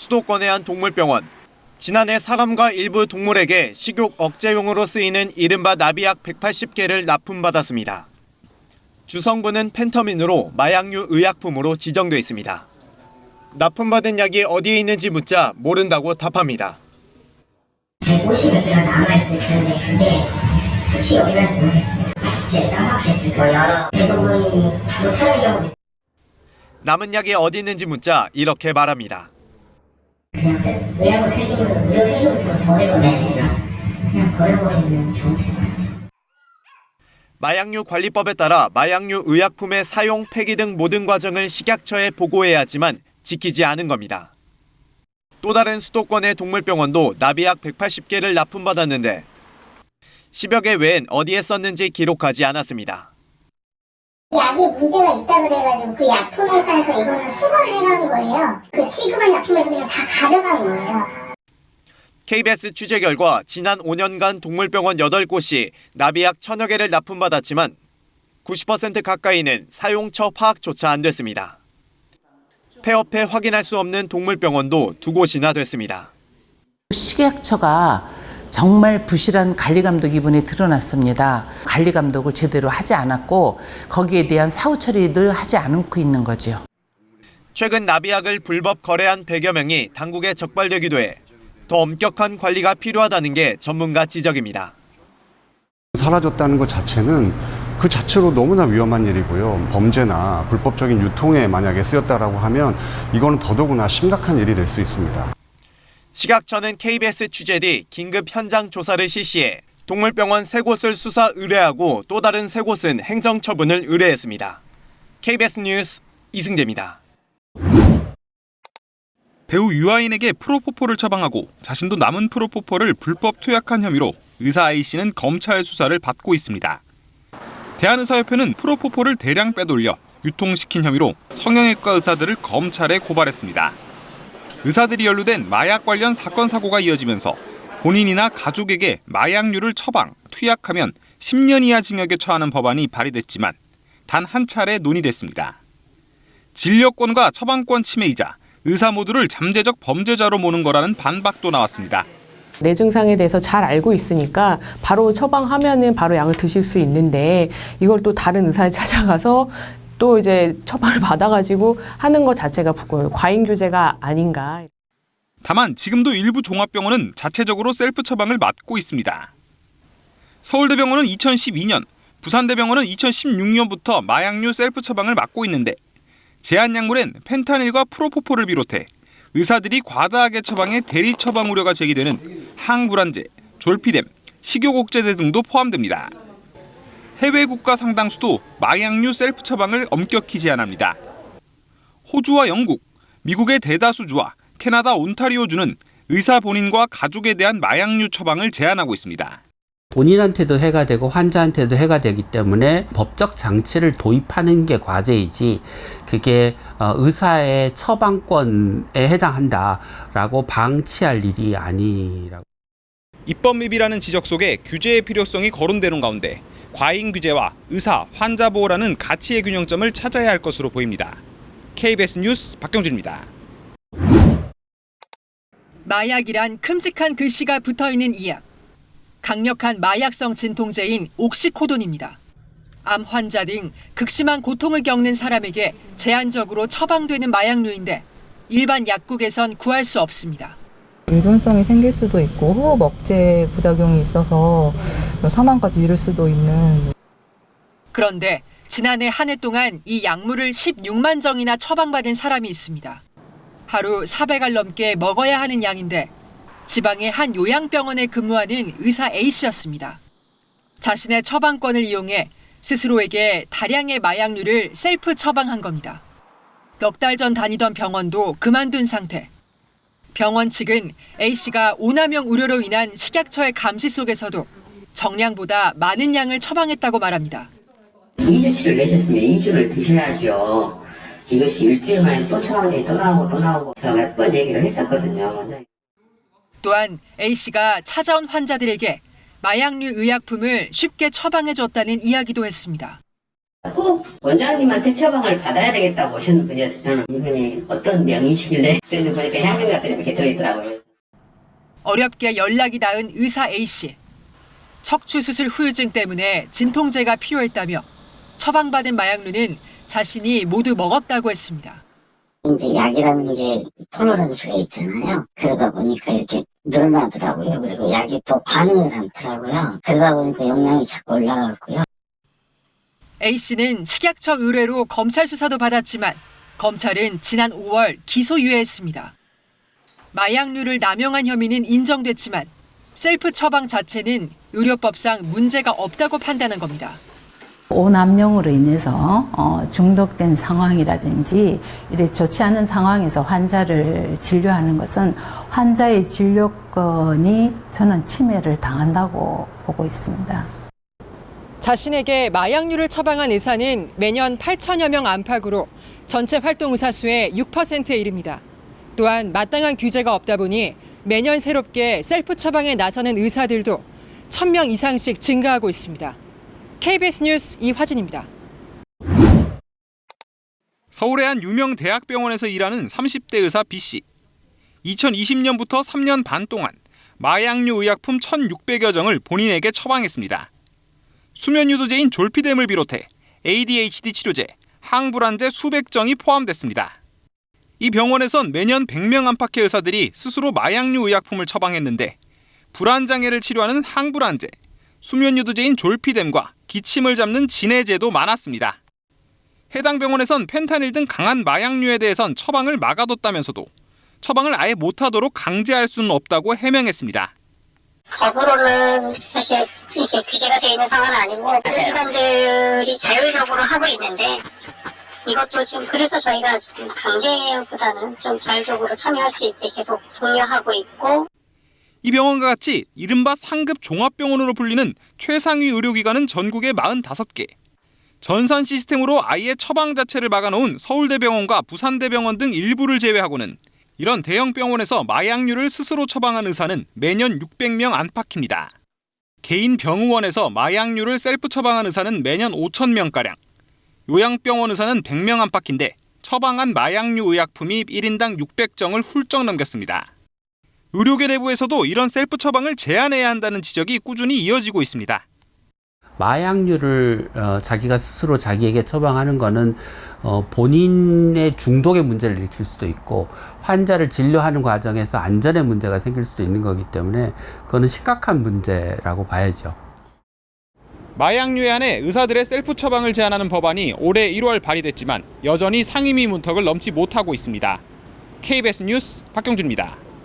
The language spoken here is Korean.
수도권의 한 동물병원. 지난해 사람과 일부 동물에게 식욕 억제용으로 쓰이는 이른바 나비약 180개를 납품받았습니다. 주성분은 펜터민으로 마약류 의약품으로 지정돼 있습니다. 납품받은 약이 어디에 있는지 묻자 모른다고 답합니다. 150여 개가 남아있을 텐데 그게 혹시 어디 갈지 모르겠어요. 진짜 깜빡했을 거예요. 대부분 못 찾는 경우도 있어요. 남은 약이 어디 있는지 묻자 이렇게 말합니다. 그냥 의약을 폐기물, 의료 폐기물로 버리거나 그냥 버려버리는 경우들이 많죠. 마약류 관리법에 따라 마약류 의약품의 사용, 폐기 등 모든 과정을 식약처에 보고해야 하지만 지키지 않은 겁니다. 또 다른 수도권의 동물병원도 나비약 180개를 납품받았는데 10여 개 외엔 어디에 썼는지 기록하지 않았습니다. 약에 문제가 있다 그래가지고 그 약품회사에서 이거는 수거를 해간 거예요. 그 취급한 약품에서 그냥 다 가져간 거예요. KBS 취재 결과 지난 5년간 동물병원 8곳이 나비약 1000여 개를 납품받았지만 90% 가까이는 사용처 파악조차 안 됐습니다. 폐업해 확인할 수 없는 동물병원도 2곳이나 됐습니다. 식약처가 정말 부실한 관리감독 이번에 드러났습니다. 관리감독을 제대로 하지 않았고 거기에 대한 사후 처리를 하지 않고 있는 거죠. 최근 나비약을 불법 거래한 100여 명이 당국에 적발되기도 해 더 엄격한 관리가 필요하다는 게 전문가 지적입니다. 사라졌다는 것 자체는 그 자체로 너무나 위험한 일이고요. 범죄나 불법적인 유통에 만약에 쓰였다라고 하면 이거는 더더구나 심각한 일이 될 수 있습니다. 식약처는 KBS 취재 뒤 긴급 현장 조사를 실시해 동물병원 3곳을 수사 의뢰하고 또 다른 3곳은 행정처분을 의뢰했습니다. KBS 뉴스 이승재입니다. 배우 유아인에게 프로포폴을 처방하고 자신도 남은 프로포폴을 불법 투약한 혐의로 의사 A씨는 검찰 수사를 받고 있습니다. 대한의사협회는 프로포폴을 대량 빼돌려 유통시킨 혐의로 성형외과 의사들을 검찰에 고발했습니다. 의사들이 연루된 마약 관련 사건 사고가 이어지면서 본인이나 가족에게 마약류를 처방, 투약하면 10년 이하 징역에 처하는 법안이 발의됐지만 단 한 차례 논의됐습니다. 진료권과 처방권 침해이자 의사 모두를 잠재적 범죄자로 모는 거라는 반박도 나왔습니다. 내 증상에 대해서 잘 알고 있으니까 바로 처방하면은 바로 약을 드실 수 있는데 이걸 또 다른 의사를 찾아가서 또 이제 처방을 받아가지고 하는 것 자체가 과잉 규제가 아닌가. 다만 지금도 일부 종합병원은 자체적으로 셀프 처방을 맡고 있습니다. 서울대병원은 2012년, 부산대병원은 2016년부터 마약류 셀프 처방을 맡고 있는데 제한 약물엔 펜타닐과 프로포폴을 비롯해 의사들이 과다하게 처방해 대리 처방 우려가 제기되는 항불안제, 졸피뎀, 식욕억제제 등도 포함됩니다. 해외 국가 상당수도 마약류 셀프 처방을 엄격히 제한합니다. 호주와 영국, 미국의 대다수주와 캐나다 온타리오주는 의사 본인과 가족에 대한 마약류 처방을 제한하고 있습니다. 본인한테도 해가 되고 환자한테도 해가 되기 때문에 법적 장치를 도입하는 게 과제이지 그게 의사의 처방권에 해당한다라고 방치할 일이 아니라고. 입법 미비라는 지적 속에 규제의 필요성이 거론되는 가운데 과잉 규제와 의사, 환자 보호라는 가치의 균형점을 찾아야 할 것으로 보입니다. KBS 뉴스 박경준입니다. 마약이란 큼직한 글씨가 붙어있는 이 약. 강력한 마약성 진통제인 옥시코돈입니다. 암 환자 등 극심한 고통을 겪는 사람에게 제한적으로 처방되는 마약류인데 일반 약국에선 구할 수 없습니다. 의존성이 생길 수도 있고 호흡 억제 부작용이 있어서 사망까지 이를 수도 있는. 그런데 지난해 한 해 동안 이 약물을 16만 정이나 처방받은 사람이 있습니다. 하루 400알 넘게 먹어야 하는 양인데 지방의 한 요양병원에 근무하는 의사 A씨였습니다. 자신의 처방권을 이용해 스스로에게 다량의 마약류를 셀프 처방한 겁니다. 넉 달 전 다니던 병원도 그만둔 상태. 병원 측은 A씨가 오남용 우려로 인한 식약처의 감시 속에서도 정량보다 많은 양을 처방했다고 말합니다. 2주치를 내셨으면 2주를 드셔야죠. 이것이 일주일 만에 또 처방이 또 나오고 제가 몇 번 얘기를 했었거든요. 또한 A씨가 찾아온 환자들에게 마약류 의약품을 쉽게 처방해줬다는 이야기도 했습니다. 꼭 원장님한테 처방을 받아야 되겠다고 오시는 분이어서 저는 이분이 어떤 명의시길래 그런데 보니까 향균 같은 이렇게 들어있더라고요. 어렵게 연락이 닿은 의사 A씨. 척추 수술 후유증 때문에 진통제가 필요했다며 처방받은 마약류는 자신이 모두 먹었다고 했습니다. 이제 약이라는 게 톨러런스가 있잖아요. 그러다 보니까 이렇게 늘어나더라고요. 그리고 약이 또 반응을 하더라고요. 그러다 보니까 용량이 자꾸 올라갔고요. A씨는 식약처 의뢰로 검찰 수사도 받았지만 검찰은 지난 5월 기소유예했습니다. 마약류를 남용한 혐의는 인정됐지만 셀프 처방 자체는 의료법상 문제가 없다고 판단한 겁니다. 오남용으로 인해서 중독된 상황이라든지 이래 좋지 않은 상황에서 환자를 진료하는 것은 환자의 진료권이 저는 침해를 당한다고 보고 있습니다. 자신에게 마약류를 처방한 의사는 매년 8천여 명 안팎으로 전체 활동 의사 수의 6%에 이릅니다. 또한 마땅한 규제가 없다 보니 매년 새롭게 셀프 처방에 나서는 의사들도 1,000명 이상씩 증가하고 있습니다. KBS 뉴스 이화진입니다. 서울의 한 유명 대학병원에서 일하는 30대 의사 B씨. 2020년부터 3년 반 동안 마약류 의약품 1,600여 정을 본인에게 처방했습니다. 수면유도제인 졸피뎀을 비롯해 ADHD 치료제, 항불안제 수백 정이 포함됐습니다. 이 병원에선 매년 100명 안팎의 의사들이 스스로 마약류 의약품을 처방했는데 불안장애를 치료하는 항불안제, 수면유도제인 졸피뎀과 기침을 잡는 진해제도 많았습니다. 해당 병원에선 펜타닐 등 강한 마약류에 대해선 처방을 막아뒀다면서도 처방을 아예 못하도록 강제할 수는 없다고 해명했습니다. 법으로는 사실 이렇게 규제가 되어 있는 상황은 아니고 의료기관들이 자율적으로 하고 있는데 이것도 지금 그래서 저희가 지금 강제보다는 좀 자율적으로 참여할 수 있게 계속 독려하고 있고 이 병원과 같이 이른바 상급 종합병원으로 불리는 최상위 의료기관은 전국에 45개. 전산 시스템으로 아예 처방 자체를 막아놓은 서울대병원과 부산대병원 등 일부를 제외하고는 이런 대형 병원에서 마약류를 스스로 처방한 의사는 매년 600명 안팎입니다. 개인 병의원에서 마약류를 셀프 처방한 의사는 매년 5,000명가량, 요양병원 의사는 100명 안팎인데 처방한 마약류 의약품이 1인당 600정을 훌쩍 넘겼습니다. 의료계 내부에서도 이런 셀프 처방을 제한해야 한다는 지적이 꾸준히 이어지고 있습니다. 마약류를 자기가 스스로 자기에게 처방하는 거는 본인의 중독의 문제를 일으킬 수도 있고 환자를 진료하는 과정에서 안전의 문제가 생길 수도 있는 거기 때문에 그거는 심각한 문제라고 봐야죠. 마약류에 한해 의사들의 셀프 처방을 제한하는 법안이 올해 1월 발의됐지만 여전히 상임위 문턱을 넘지 못하고 있습니다. KBS 뉴스 박경준입니다.